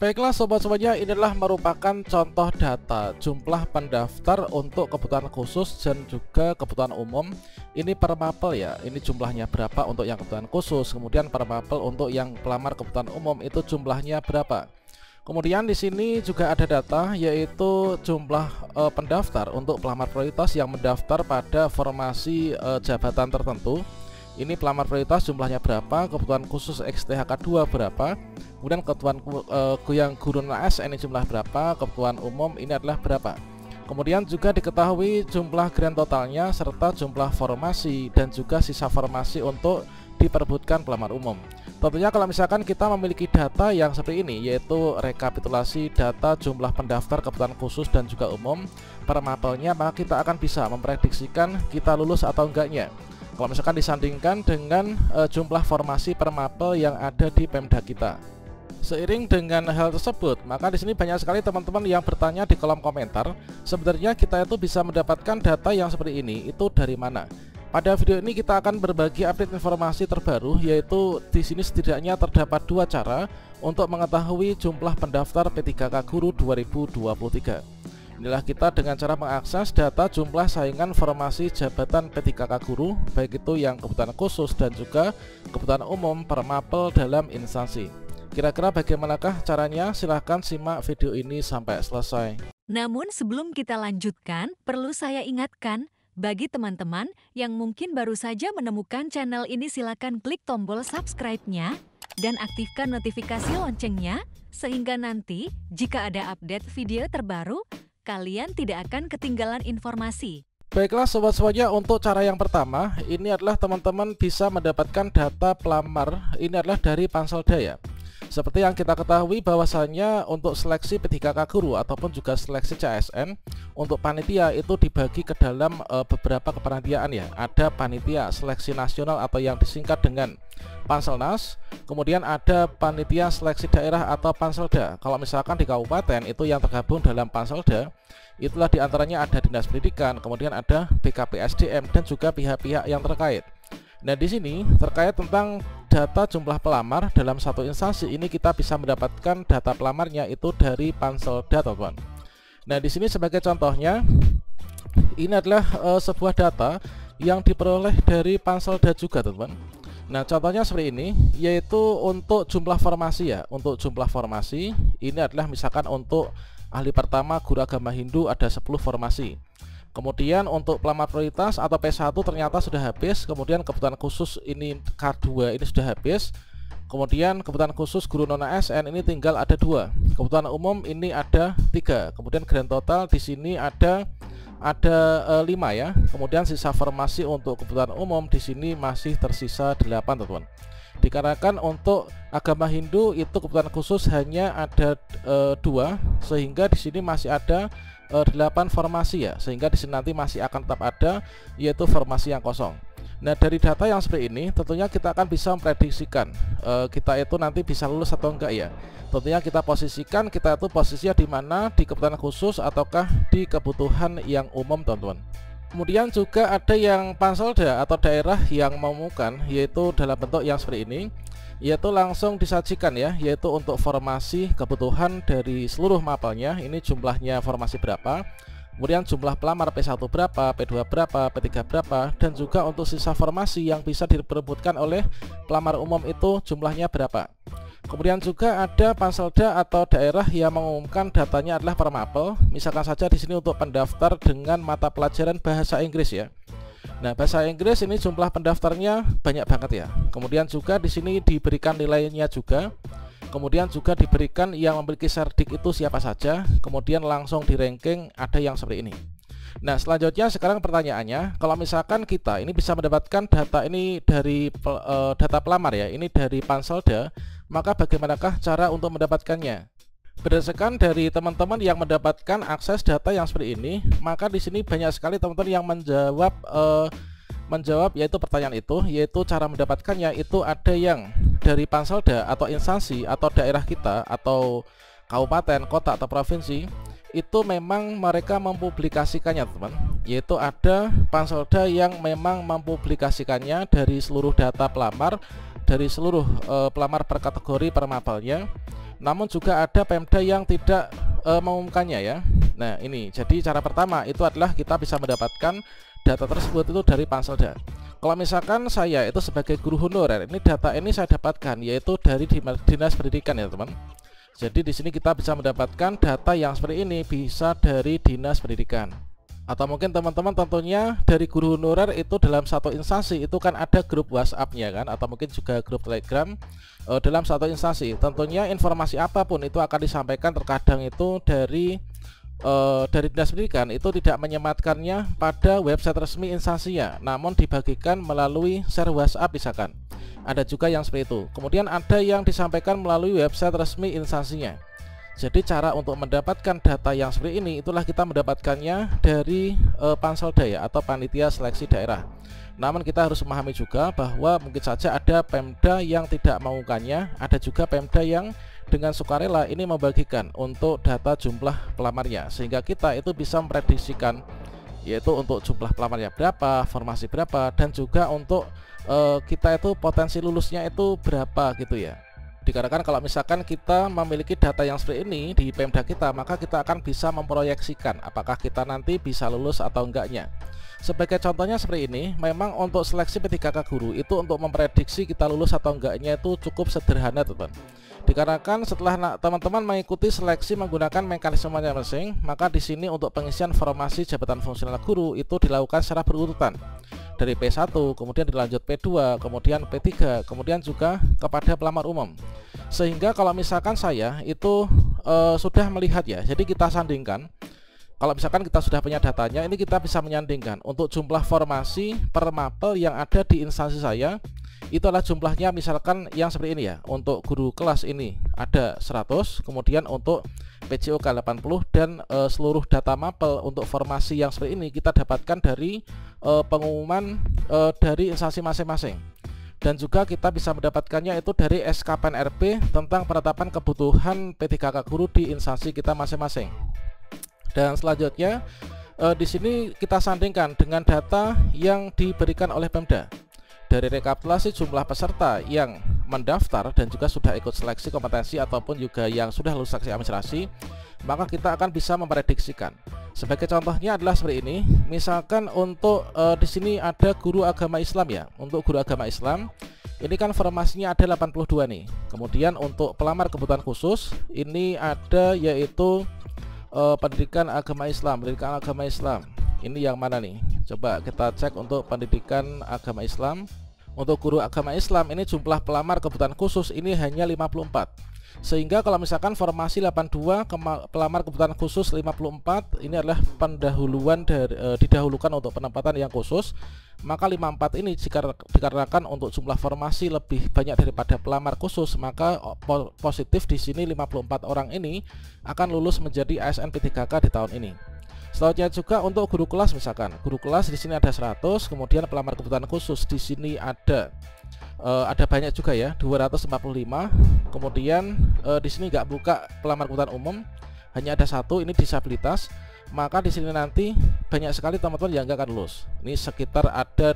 Baiklah sobat-sobatnya, inilah merupakan contoh data jumlah pendaftar untuk kebutuhan khusus dan juga kebutuhan umum. Ini per mapel ya, ini jumlahnya berapa untuk yang kebutuhan khusus, kemudian per mapel untuk yang pelamar kebutuhan umum itu jumlahnya berapa. Kemudian di sini juga ada data yaitu jumlah pendaftar untuk pelamar prioritas yang mendaftar pada formasi jabatan tertentu. Ini pelamar prioritas jumlahnya berapa, kebutuhan khusus XTHK2 berapa, kemudian kebutuhan yang guru non-ASN ini jumlah berapa, kebutuhan umum ini adalah berapa. Kemudian juga diketahui jumlah grand totalnya serta jumlah formasi dan juga sisa formasi untuk diperebutkan pelamar umum. Tentunya kalau misalkan kita memiliki data yang seperti ini, yaitu rekapitulasi data jumlah pendaftar kebutuhan khusus dan juga umum per mapelnya, maka kita akan bisa memprediksikan kita lulus atau enggaknya. Kalau misalkan disandingkan dengan jumlah formasi per mapel yang ada di Pemda kita. Seiring dengan hal tersebut, maka di sini banyak sekali teman-teman yang bertanya di kolom komentar, sebenarnya kita itu bisa mendapatkan data yang seperti ini itu dari mana? Pada video ini kita akan berbagi update informasi terbaru, yaitu di sini setidaknya terdapat dua cara untuk mengetahui jumlah pendaftar P3K Guru 2023. Inilah kita dengan cara mengakses data jumlah saingan formasi jabatan P3K Guru, baik itu yang kebutuhan khusus dan juga kebutuhan umum per mapel dalam instansi. Kira-kira bagaimanakah caranya? Silahkan simak video ini sampai selesai. Namun sebelum kita lanjutkan, perlu saya ingatkan, bagi teman-teman yang mungkin baru saja menemukan channel ini, silakan klik tombol subscribe-nya dan aktifkan notifikasi loncengnya, sehingga nanti jika ada update video terbaru, kalian tidak akan ketinggalan informasi. Baiklah sobat-sobatnya, untuk cara yang pertama, ini adalah teman-teman bisa mendapatkan data pelamar, ini adalah dari Panselda ya. Seperti yang kita ketahui bahwasannya untuk seleksi P3K Guru ataupun juga seleksi CASN, untuk panitia itu dibagi ke dalam beberapa kepanitiaan ya. Ada panitia seleksi nasional atau yang disingkat dengan Panselnas, kemudian ada panitia seleksi daerah atau Panselda. Kalau misalkan di kabupaten itu yang tergabung dalam Panselda, itulah diantaranya ada Dinas Pendidikan, kemudian ada BKPSDM dan juga pihak-pihak yang terkait. Nah, di sini terkait tentang data jumlah pelamar dalam satu instansi, ini kita bisa mendapatkan data pelamarnya itu dari Panselda, teman-teman. Nah, di sini sebagai contohnya, ini adalah sebuah data yang diperoleh dari Panselda juga, teman-teman. Nah, contohnya seperti ini, yaitu untuk jumlah formasi ya. Untuk jumlah formasi, ini adalah misalkan untuk ahli pertama guru agama Hindu ada 10 formasi. Kemudian untuk pelamar prioritas atau P1 ternyata sudah habis. Kemudian kebutuhan khusus ini K2 ini sudah habis. Kemudian kebutuhan khusus guru non ASN ini tinggal ada 2. Kebutuhan umum ini ada 3. Kemudian grand total di sini ada 5 ya. Kemudian sisa formasi untuk kebutuhan umum di sini masih tersisa 8, teman-teman. Dikarenakan untuk agama Hindu itu kebutuhan khusus hanya ada 2, sehingga di sini masih ada 8 formasi ya, sehingga di sini nanti masih akan tetap ada yaitu formasi yang kosong. Nah, dari data yang seperti ini tentunya kita akan bisa memprediksikan kita itu nanti bisa lulus atau enggak ya. Tentunya kita posisikan kita itu posisinya di mana, di kebutuhan khusus ataukah di kebutuhan yang umum, teman-teman. Kemudian juga ada yang Panselda atau daerah yang mengumumkan, yaitu dalam bentuk yang seperti ini, yaitu langsung disajikan ya, yaitu untuk formasi kebutuhan dari seluruh mapelnya, ini jumlahnya formasi berapa, kemudian jumlah pelamar P1 berapa, P2 berapa, P3 berapa, dan juga untuk sisa formasi yang bisa diperebutkan oleh pelamar umum itu jumlahnya berapa. Kemudian juga ada Panselda atau daerah yang mengumumkan datanya adalah per mapel. Misalkan saja di sini untuk pendaftar dengan mata pelajaran bahasa Inggris ya. Nah, bahasa Inggris ini jumlah pendaftarnya banyak banget ya. Kemudian juga di sini diberikan nilainya juga. Kemudian juga diberikan yang memiliki serdik itu siapa saja. Kemudian langsung di ranking ada yang seperti ini. Nah, selanjutnya sekarang pertanyaannya, kalau misalkan kita ini bisa mendapatkan data ini dari data pelamar ya, ini dari Panselda, maka bagaimanakah cara untuk mendapatkannya? Berdasarkan dari teman-teman yang mendapatkan akses data yang seperti ini, maka di sini banyak sekali teman-teman yang menjawab yaitu pertanyaan itu, yaitu cara mendapatkannya itu ada yang dari Panselda atau instansi atau daerah kita atau kabupaten, kota atau provinsi. Itu memang mereka mempublikasikannya, teman, yaitu ada Panselda yang memang mempublikasikannya dari seluruh data pelamar, dari seluruh pelamar per kategori per mapelnya. namun juga ada Pemda yang tidak mengumumkannya ya. Nah ini, jadi cara pertama itu adalah kita bisa mendapatkan data tersebut itu dari Panselda. Kalau misalkan saya itu sebagai guru honorer, ini data ini saya dapatkan yaitu dari Dinas Pendidikan ya teman. Jadi di sini kita bisa mendapatkan data yang seperti ini bisa dari Dinas Pendidikan. Atau mungkin teman-teman tentunya dari guru honorer itu dalam satu instansi itu kan ada grup WhatsApp-nya kan, atau mungkin juga grup Telegram dalam satu instansi. Tentunya informasi apapun itu akan disampaikan terkadang itu dari Dinas Pendidikan itu tidak menyematkannya pada website resmi instansinya, namun dibagikan melalui share WhatsApp misalkan. Ada juga yang seperti itu. Kemudian ada yang disampaikan melalui website resmi instansinya. Jadi cara untuk mendapatkan data yang seperti ini itulah kita mendapatkannya dari Panselda ya, atau Panitia Seleksi Daerah. Namun kita harus memahami juga bahwa mungkin saja ada Pemda yang tidak melakukannya, ada juga Pemda yang dengan sukarela ini membagikan untuk data jumlah pelamarnya, sehingga kita itu bisa memprediksikan yaitu untuk jumlah pelamarnya berapa, formasi berapa, dan juga untuk kita itu potensi lulusnya itu berapa gitu ya. Dikarenakan kalau misalkan kita memiliki data yang seperti ini di Pemda kita, maka kita akan bisa memproyeksikan apakah kita nanti bisa lulus atau enggaknya. Sebagai contohnya seperti ini, memang untuk seleksi P3K guru itu untuk memprediksi kita lulus atau enggaknya itu cukup sederhana teman. Dikarenakan setelah teman-teman mengikuti seleksi menggunakan mekanisme masing-masing, maka di sini untuk pengisian formasi jabatan fungsional guru itu dilakukan secara berurutan. Dari P1, kemudian dilanjut P2, kemudian P3, kemudian juga kepada pelamar umum. Sehingga kalau misalkan saya itu sudah melihat ya, jadi kita sandingkan. Kalau misalkan kita sudah punya datanya, ini kita bisa menyandingkan untuk jumlah formasi per mapel yang ada di instansi saya. Itu adalah jumlahnya misalkan yang seperti ini ya. Untuk guru kelas ini ada 100, kemudian untuk PJOK 80, dan seluruh data mapel untuk formasi yang seperti ini kita dapatkan dari pengumuman dari instansi masing-masing. Dan juga kita bisa mendapatkannya itu dari SKPN RP tentang penetapan kebutuhan P3K guru di instansi kita masing-masing. Dan selanjutnya di sini kita sandingkan dengan data yang diberikan oleh Pemda. Dari rekapitulasi jumlah peserta yang mendaftar dan juga sudah ikut seleksi kompetensi ataupun juga yang sudah lulus seleksi administrasi, maka kita akan bisa memprediksikan. Sebagai contohnya adalah seperti ini. Misalkan untuk di sini ada guru agama Islam ya. Untuk guru agama Islam ini kan formasinya ada 82 nih. Kemudian untuk pelamar kebutuhan khusus ini ada yaitu pendidikan agama Islam. Ini yang mana nih? Coba kita cek untuk pendidikan agama Islam. Untuk guru agama Islam ini jumlah pelamar kebutuhan khusus ini hanya 54. Sehingga kalau misalkan formasi 82 pelamar kebutuhan khusus 54 ini adalah pendahuluan dari, didahulukan untuk penempatan yang khusus, maka 54 ini dikarenakan untuk jumlah formasi lebih banyak daripada pelamar khusus, maka positif di sini 54 orang ini akan lulus menjadi ASN P3K di tahun ini. Selanjutnya juga untuk guru kelas, misalkan guru kelas di sini ada 100, kemudian pelamar kebutuhan khusus di sini ada banyak juga ya, 245. Kemudian di sini nggak buka pelamar kebutuhan umum, hanya ada 1, ini disabilitas. Maka di sini nanti banyak sekali teman-teman yang nggak akan lulus. Ini sekitar ada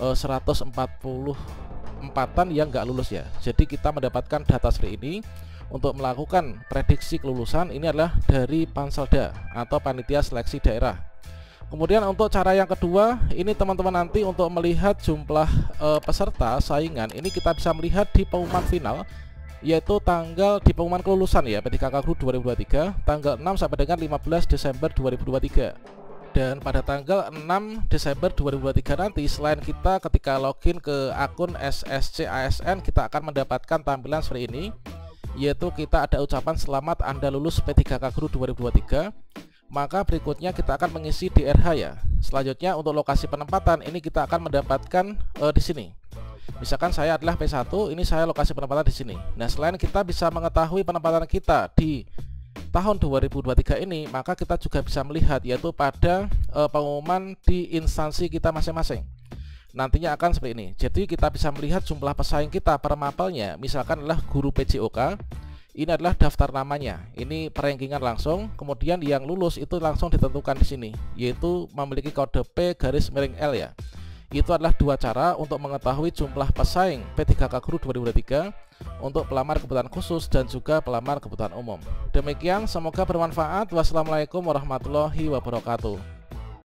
144-an yang nggak lulus ya. Jadi kita mendapatkan data seperti ini. Untuk melakukan prediksi kelulusan ini adalah dari Panselda atau Panitia Seleksi Daerah. Kemudian untuk cara yang kedua, ini teman-teman nanti untuk melihat jumlah peserta saingan, ini kita bisa melihat di pengumuman final, yaitu tanggal di pengumuman kelulusan ya P3K Guru 2023 tanggal 6 sampai dengan 15 Desember 2023. Dan pada tanggal 6 Desember 2023 nanti, selain kita ketika login ke akun SSC ASN, kita akan mendapatkan tampilan seperti ini, yaitu kita ada ucapan selamat Anda lulus P3K Guru 2023. Maka berikutnya kita akan mengisi DRH ya. Selanjutnya untuk lokasi penempatan ini kita akan mendapatkan di sini. Misalkan saya adalah P1, ini saya lokasi penempatan di sini. Nah, selain kita bisa mengetahui penempatan kita di tahun 2023 ini, maka kita juga bisa melihat yaitu pada pengumuman di instansi kita masing-masing. Nantinya akan seperti ini. Jadi kita bisa melihat jumlah pesaing kita per mapelnya. Misalkan adalah guru PJOK, ini adalah daftar namanya. Ini perankingan langsung. Kemudian yang lulus itu langsung ditentukan di sini, yaitu memiliki kode P_L ya. Itu adalah dua cara untuk mengetahui jumlah pesaing P3K Guru 2023. untuk pelamar kebutuhan khusus dan juga pelamar kebutuhan umum. Demikian, semoga bermanfaat. Wassalamualaikum warahmatullahi wabarakatuh.